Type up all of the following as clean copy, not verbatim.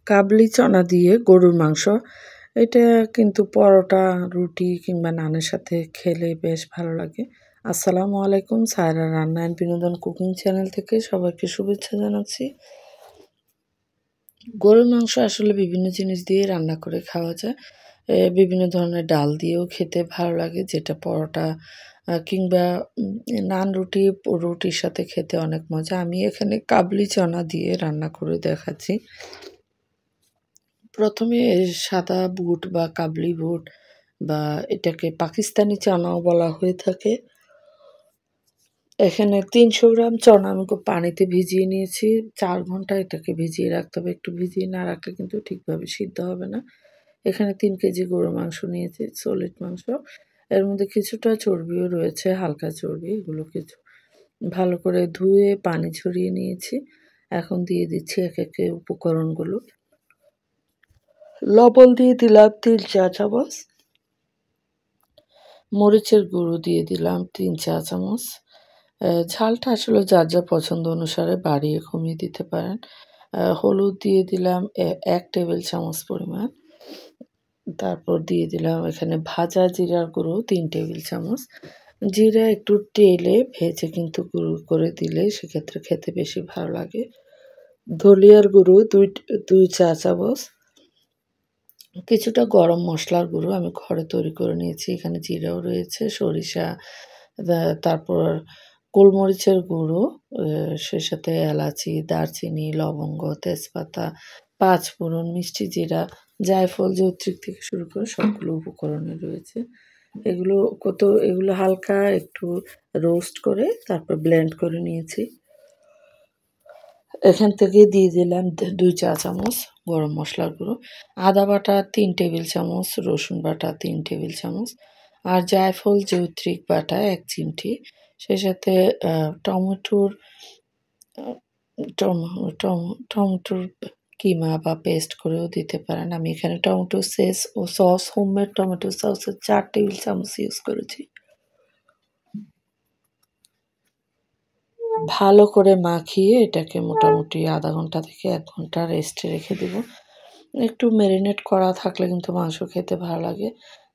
কাবলি চনা দিয়ে গরুর মাংস। এটা কিন্তু পরোটা, রুটি কিংবা নানের সাথে খেলে বেশ ভালো লাগে। আসসালামু আলাইকুম, সায়রা রান্না অ্যান্ড বিনোদন কুকিং চ্যানেল থেকে সবাইকে শুভেচ্ছা জানাচ্ছি। গরুর মাংস আসলে বিভিন্ন জিনিস দিয়ে রান্না করে খাওয়া যায়। বিভিন্ন ধরনের ডাল দিয়েও খেতে ভালো লাগে, যেটা পরোটা কিংবা নান রুটির সাথে খেতে অনেক মজা। আমি এখানে কাবলি চনা দিয়ে রান্না করে দেখাচ্ছি। প্রথমে সাদা বুট বা কাবলি বুট বা এটাকে পাকিস্তানি চানাও বলা হয়ে থাকে। এখানে ৩০০ গ্রাম চনা আমি পানিতে ভিজিয়ে নিয়েছি। ৪ ঘন্টা এটাকে ভিজিয়ে রাখতে হবে। একটু ভিজিয়ে না রাখলে কিন্তু ঠিকভাবে সিদ্ধ হবে না। এখানে ৩ কেজি গরুর মাংস নিয়েছি, সলিড মাংস। এর মধ্যে কিছুটা চর্বিও রয়েছে, হালকা চর্বি। এগুলো কিছু ভালো করে ধুয়ে পানি ঝরিয়ে নিয়েছি। এখন দিয়ে দিচ্ছি একে একে উপকরণগুলো। লবণ দিয়ে দিলাম ৩ চা চামচ, মরিচের গুঁড়ো দিয়ে দিলাম ৩ চা চামচ। ঝালটা আসলে যার যার পছন্দ অনুসারে বাড়িয়ে কমিয়ে দিতে পারেন। হলুদ দিয়ে দিলাম ১ টেবিল চামচ পরিমাণ। তারপর দিয়ে দিলাম এখানে ভাজা জিরার গুঁড়ো ৩ টেবিল চামচ। জিরা একটু তেলে ভেজে কিন্তু গুঁড়ো করে দিলে সেক্ষেত্রে খেতে বেশি ভালো লাগে। ধনিয়ার গুঁড়ো ২ চা চামচ। কিছুটা গরম মশলার গুঁড়ো আমি ঘরে তৈরি করে নিয়েছি। এখানে জিরাও রয়েছে, সরিষা, তারপর গোলমরিচের গুঁড়ো, সেই সাথে এলাচি, দারচিনি, লবঙ্গ, তেজপাতা, পাঁচফোড়ন, মিষ্টি জিরা, জায়ফল, জয়িত্রী থেকে শুরু করে সবগুলো উপকরণে রয়েছে। এগুলো হালকা একটু রোস্ট করে তারপর ব্লেন্ড করে নিয়েছি। এখান থেকে দিয়ে দিলাম ২ চা চামচ গরম মশলার গুঁড়ো, আদা বাটা ৩ টেবিল চামচ, রসুন বাটা 3 টেবিল চামচ, আর জায়ফল জয়িত্রী বাটা ১ চিমটি। সেই সাথে টমেটোর আ টম টম টমেটোর কিমা বা পেস্ট করেও দিতে পারেন। আমি এখানে টমেটো সস হোমমেড টমেটো সসের ৪ টেবিল চামচ ইউজ করেছি। ভালো করে মাখিয়ে এটাকে মোটামুটি ০.৫ ঘন্টা থেকে ১ ঘন্টা রেস্টে রেখে দেব। একটু মেরিনেট করা থাকলে কিন্তু মাংস খেতে ভালো লাগে।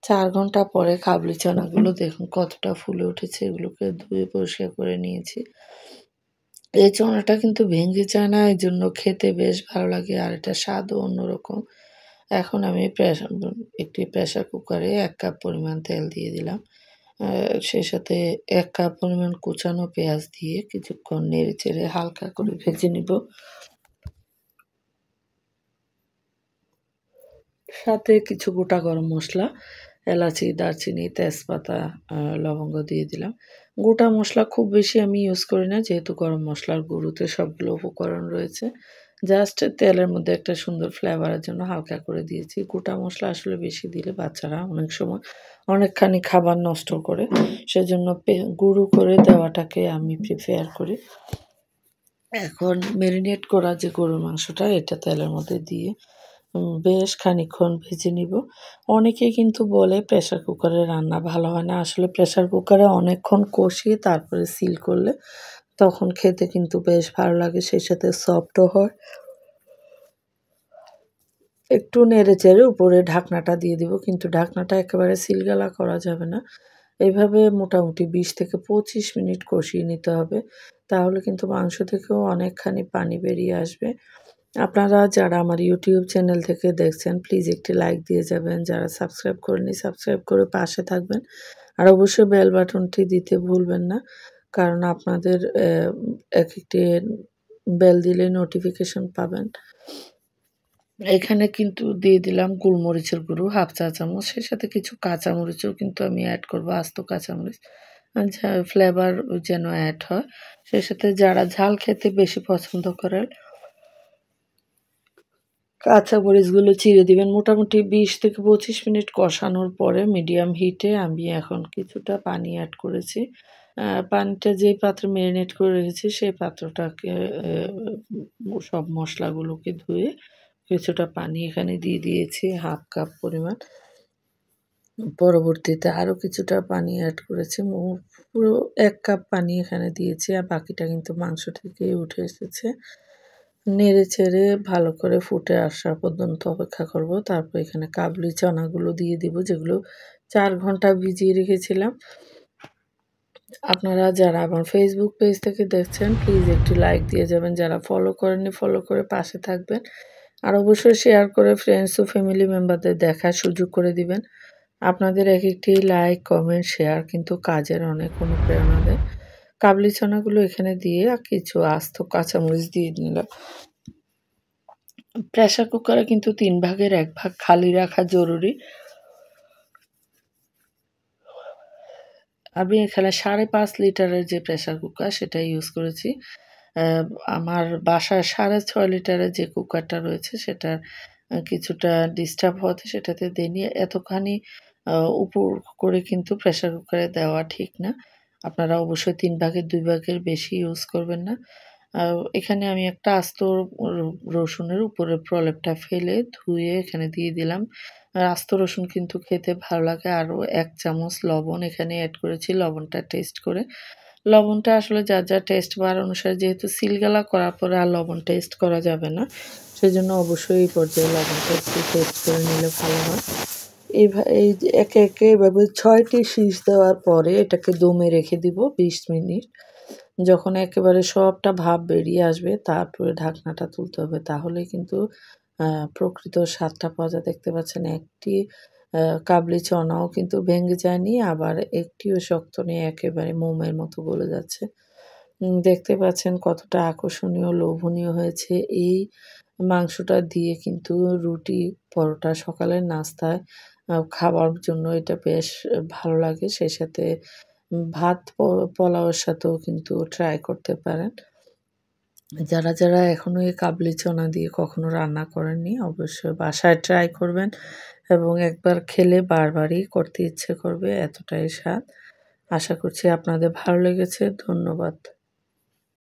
৪ ঘন্টা পরে কাবলি চানাগুলো দেখুন কতটা ফুলে উঠেছে। এগুলোকে ধুয়ে পরিষ্কার করে নিয়েছি। এই চানাটা কিন্তু ভেঙে যায় না, এজন্য খেতে বেশ ভালো লাগে আর এটার স্বাদও অন্যরকম। এখন আমি একটি প্রেসার কুকারে ১ কাপ পরিমাণ তেল দিয়ে দিলাম। সেই সাথে ১ কাপ পরিমাণ কুচানো পেঁয়াজ দিয়ে কিছুক্ষণ নেড়েচেড়ে হালকা করে ভেজে নিব। সাথে কিছু গোটা গরম মসলা, এলাচি, দারচিনি, তেজপাতা, লবঙ্গ দিয়ে দিলাম। গোটা মসলা খুব বেশি আমি ইউজ করি না, যেহেতু গরম মসলার গুঁড়োতে সবগুলো উপকরণ রয়েছে। জাস্ট তেলের মধ্যে একটা সুন্দর ফ্লেভারের জন্য হালকা করে দিয়েছি। গোটা মসলা আসলে বেশি দিলে বাচ্চারা অনেক সময় অনেকখানি খাবার নষ্ট করে। সেজন্য গুঁড়ো করে দেওয়াটাকে আমি প্রিফার করি। এখন মেরিনেট করা যে গরুর মাংসটা এটা তেলের মধ্যে দিয়ে বেশ খানিকক্ষণ ভেজে নিব। অনেকেই কিন্তু বলে প্রেসার কুকারে রান্না ভালো হয় না। আসলে প্রেসার কুকারে অনেকক্ষণ কষিয়ে তারপরে সিল করলে তখন খেতে কিন্তু বেশ ভালো লাগে। সেই সাথে সফটও হয়। একটু নেড়েচেড়ে উপরে ঢাকনাটা দিয়ে দিব। কিন্তু ঢাকনাটা একেবারে সিলগালা করা যাবে না। এভাবে মোটামুটি ২০ থেকে ২৫ মিনিট কষিয়ে নিতে হবে। তাহলে কিন্তু মাংস থেকেও অনেকখানি পানি বেরিয়ে আসবে। আপনারা যারা আমার YouTube চ্যানেল থেকে দেখছেন প্লিজ একটি লাইক দিয়ে যাবেন। যারা সাবস্ক্রাইব করেননি সাবস্ক্রাইব করে পাশে থাকবেন। আর অবশ্যই বেল বাটনটি দিতে ভুলবেন না। কারণ আপনাদের একেকটি বেল দিলে নোটিফিকেশন পাবেন। এখানে কিন্তু দিয়ে দিলাম গোলমরিচের গুঁড়ো ১/২ চা চামচ। সেই সাথে কিছু কাঁচামরিচও কিন্তু আমি এড করব, আস্ত কাঁচামরিচ। ফ্লেভার যেন এড হয়। সেই সাথে যারা ঝাল খেতে বেশি পছন্দ করেন কাঁচামরিচগুলো চিড়ে দিবেন। মোটামুটি ২০ থেকে ২৫ মিনিট কষানোর পরে মিডিয়াম হিটে আমি এখন কিছুটা পানি এড করেছি। পানিটা যেই পাত্রে মেরিনেট করে রেখেছি সেই পাত্রটাকে সব মসলাগুলোকে ধুয়ে কিছুটা পানি এখানে দিয়ে দিয়েছি ১/২ কাপ পরিমাণ। পরবর্তীতে আরও কিছুটা পানি এড করেছি। পুরো ১ কাপ পানি এখানে দিয়েছি আর বাকিটা কিন্তু মাংস থেকেই উঠে এসেছে। নেড়েচেড়ে ভালো করে ফুটে আসা পর্যন্ত অপেক্ষা করব। তারপর এখানে কাবলি চানাগুলো দিয়ে দিব, যেগুলো ৪ ঘন্টা ভিজিয়ে রেখেছিলাম। আপনারা যারা আমার ফেসবুক পেজ থেকে দেখছেন প্লিজ একটি লাইক দিয়ে যাবেন। যারা ফলো করেননি ফলো করে পাশে থাকবেন। আর অবশ্যই শেয়ার করে ফ্রেন্ডস ও ফ্যামিলি মেম্বারদের দেখার সুযোগ করে দিবেন। আপনাদের একেকটি লাইক, কমেন্ট, শেয়ার কিন্তু কাজের অনেক অনুপ্রেরণা দেয়। কাবলি চানাগুলো এখানে দিয়ে কিছু আস্ত কাঁচামরিচ দিয়ে নিলাম। প্রেসার কুকারে কিন্তু ৩ ভাগের ১ ভাগ খালি রাখা জরুরি। আমি এখানে ৫.৫ লিটারের যে প্রেসার কুকার সেটা ইউজ করেছি। অ্যা আমার বাসায় ৬.৫ লিটারের যে কুকারটা রয়েছে সেটার কিছুটা ডিস্টার্ব হওয়াতে সেটাতে দেইনি। এতখানি আ উপুড় করে কিন্তু প্রেসার কুকারে দেওয়া ঠিক না। আপনারা অবশ্যই ৩ ভাগের ২ ভাগের বেশি ইউজ করবেন না। এখানে আমি একটা আস্ত রসুনের উপরের প্রলেপটা ফেলে ধুয়ে এখানে দিয়ে দিলাম। আর আস্ত রসুন কিন্তু খেতে ভালো লাগে। আরও ১ চামচ লবণ এখানে এড করেছি লবণটা টেস্ট করে। লবণটা আসলে যার, যার টেস্ট বার অনুসারে, যেহেতু সিলগালা করার পরে আর লবণ টেস্ট করা যাবে না। সেজন্য অবশ্যই এই পর্যায়ে লবণটা একটু টেস্ট করে নিলে ভালো হয়। এই যে একে, একে এভাবে ৬ টি শিস দেওয়ার পরে এটাকে দমে রেখে দিব ২০ মিনিট। যখন একেবারে সবটা ভাপ বেরিয়ে আসবে তারপরে ঢাকনাটা তুলতে হবে। তাহলেই কিন্তু আ প্রকৃত স্বাদটা পাওয়া যায়। দেখতে পাচ্ছেন একটি কাবলি চনাও কিন্তু ভেঙে যায়নি, আবার একটিও শক্ত নেই, একেবারে মোমের মতো গলে যাচ্ছে। দেখতে পাচ্ছেন কতটা আকর্ষণীয়, লোভনীয় হয়েছে। এই মাংসটা দিয়ে কিন্তু রুটি, পরোটা সকালের নাস্তায় খাবার জন্য এটা বেশ ভালো লাগে। সেই সাথে ভাত পোলাওয়ের সাথেও কিন্তু ট্রাই করতে পারেন। যারা, যারা এখনো এই কাবলি চনা দিয়ে কখনো রান্না করেননি অবশ্যই বাসায় ট্রাই করবেন এবং একবার খেলে বারবারই করতে ইচ্ছে করবে, এতটাই স্বাদ। আশা করছি আপনাদের ভালো লেগেছে। ধন্যবাদ।